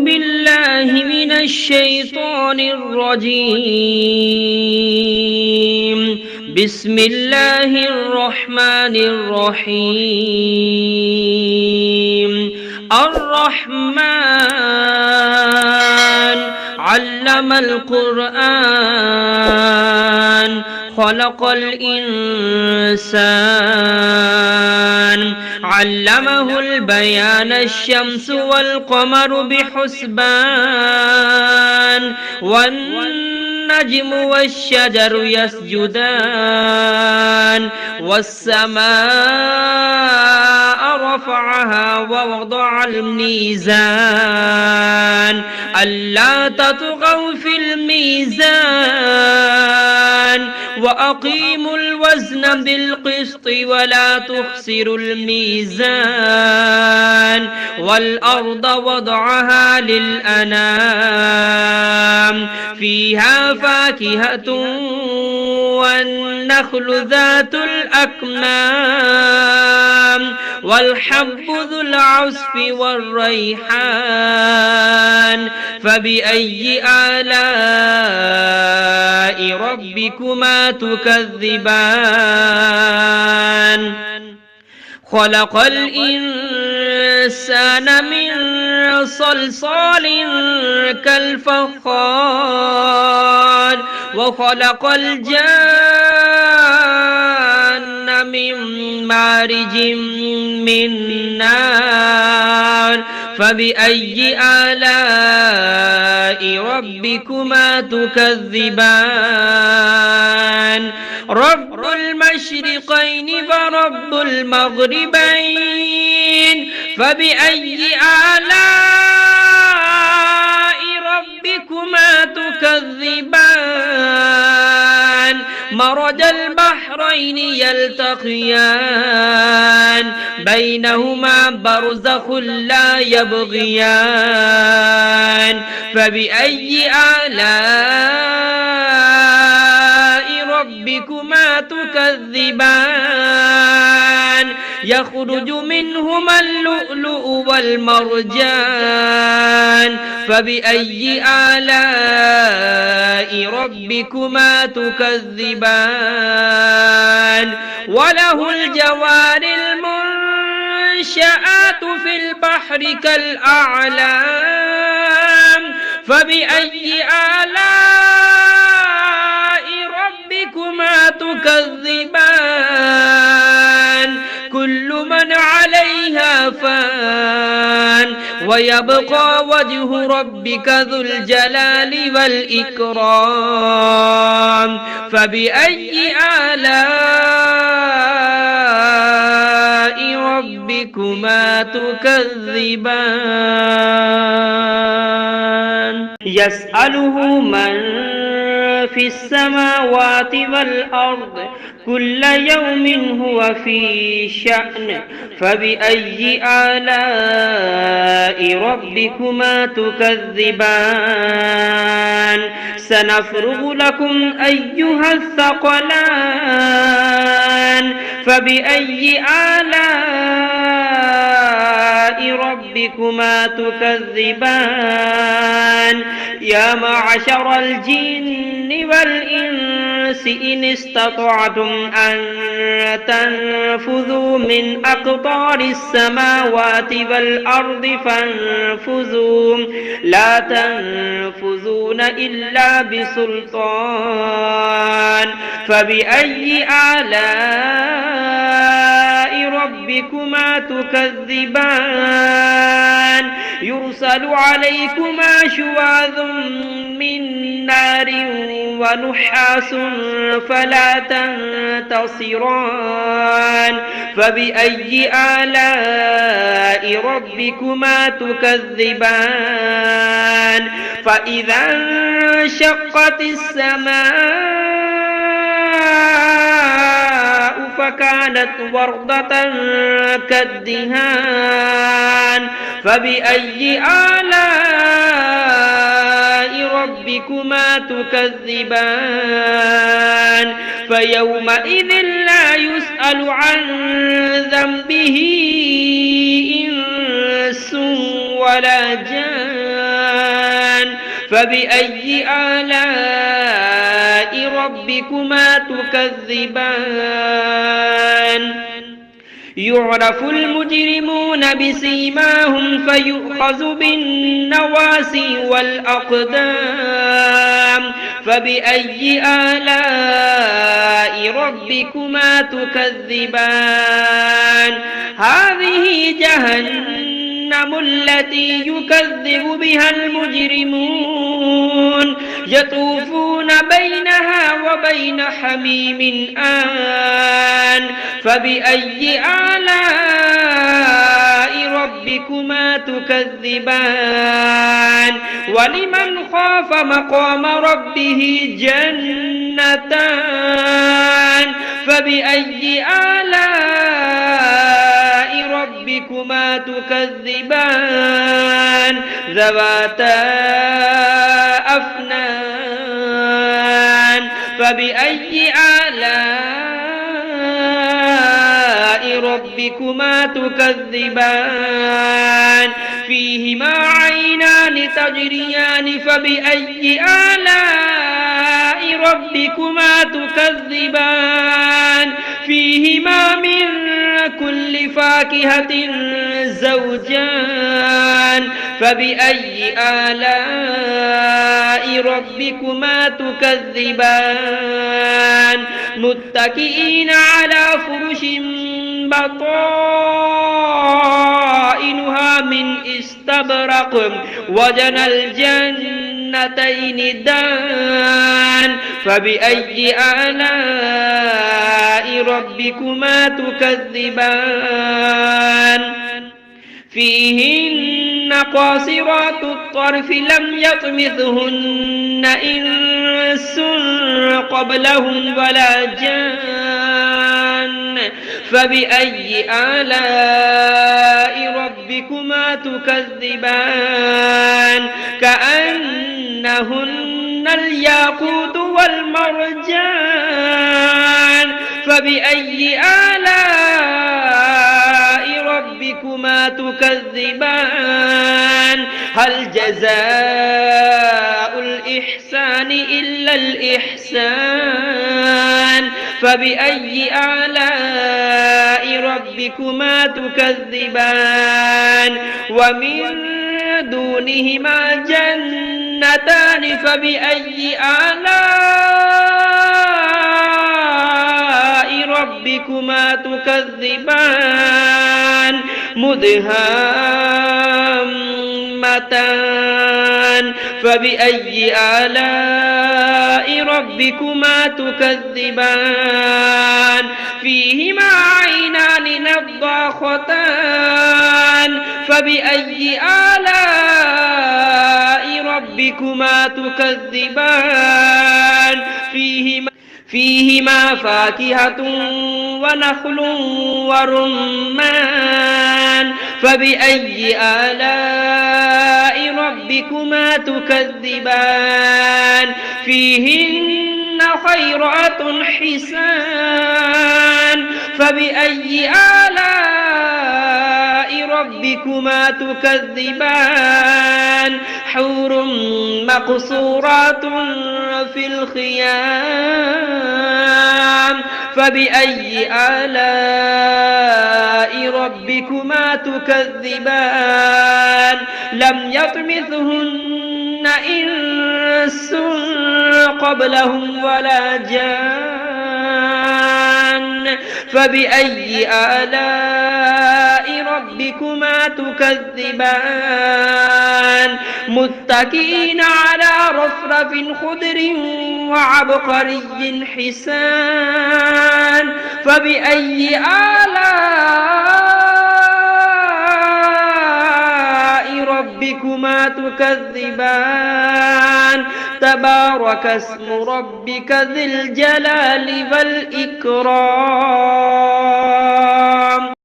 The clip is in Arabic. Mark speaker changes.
Speaker 1: بالله من الشيطان الرجيم. بسم الله الرحمن الرحيم. الرحمن علم القرآن خلق الإنسان علمه البيان الشمس والقمر بحسبان والنجم والشجر يسجدان والسماء رفعها ووضع الميزان ألا تطغوا في الميزان وأقيموا الوزن بالقسط ولا تخسروا الميزان والأرض وضعها للأنام فيها فاكهة والنخل ذات الأكمام والحب ذو العصف والريحان فبأي آلاء ربكما تكذبان خلق الإنسان من صلصال كالفخار وخلق الجان من مارج من نار فبأي آلاء ربكما تكذبان رب المشرقين ورب المغربين فبأي آلاء ربكما تكذبان مرج البحرين يلتقيان بينهما برزخ لا يبغيان فبأي آلاء ربكما تكذبان يخرج منهما اللؤلؤ والمرجان فبأي آلاء ربكما تكذبان وله الجوار المنشآت في البحر كالأعلام فبأي آلاء ربكما تكذبان كل من عليها فان ويبقى وجه ربك ذو الجلال والإكرام فبأي آلاء ربكما تكذبان يسأله من في السماوات والأرض كل يوم هو في شأن فبأي آلاء ربكما تكذبان سنفرغ لكم أيها الثقلان فبأي آلاء ربكما تكذبان يا معشر الجن والإنس إن استطعتم أن تنفذوا من أقطار السماوات والأرض فانفذوا لا تنفذون إلا بسلطان فبأي آلاء ربكما تكذبان يرسل عليكما شواظ من نار ونحاس فلا تنتصران فبأي آلاء ربكما تكذبان فإذا انشقت السماء فكانت وردة كالدهان فبأي آلاء ربكما تكذبان فيومئذ لا يسأل عن ذنبه إنس ولا جان فبأي آلاء ربكما تكذبان يعرف المجرمون بسيماهم فيؤخذ بالنواسي والأقدام فبأي آلاء ربكما تكذبان هذه جهنم التي يكذب بها المجرمون يطوفون بينها وبين حميم آن فبأي آلاء ربكما تكذبان ولمن خاف مقام ربه جنتان فبأي آلاء ربكما تكذبان ذواتا أفنان فبأي آلاء ربكما تكذبان فيهما عينان تجريان فبأي آلاء ربكما تكذبان فيهما من كل فاكهة زوجان فبأي آلاء ربكما تكذبان متكئين على فرش بطائنها من استبرق وجنى الجنتين دان فبأي آلاء ربكما تكذبان فيهن قاصرات الطرف لم يطمثهن إنس قبلهم ولا جان فبأي آلاء ربكما تكذبان كأنهن الياقوت والمرجان فبأي آلاء ربكما تكذبان هل جزاء الإحسان إلا الإحسان فبأي آلاء ربكما تكذبان ومن دونهما جنتان فبأي آلاء ربكما تكذبان مدهامتان فبأي آلاء ربكما تكذبان فيهما عينان نضاختان فبأي آلاء ربكما تكذبان فيهما فاكهة ونخل ورمان فبأي آلاء ربكما تكذبان فيهن خيرات حسان فبأي آلاء ربكما تكذبان حور مقصورات في الخيام فبأي آلاء ربكما تكذبان لم يطمثهن إنس قبلهم ولا جان فبأي آلاء ربكما تكذبان متكئين على رفرف خضر وعبقري حسان فبأي آلاء ربكما تكذبان تبارك اسم ربك ذي الجلال والإكرام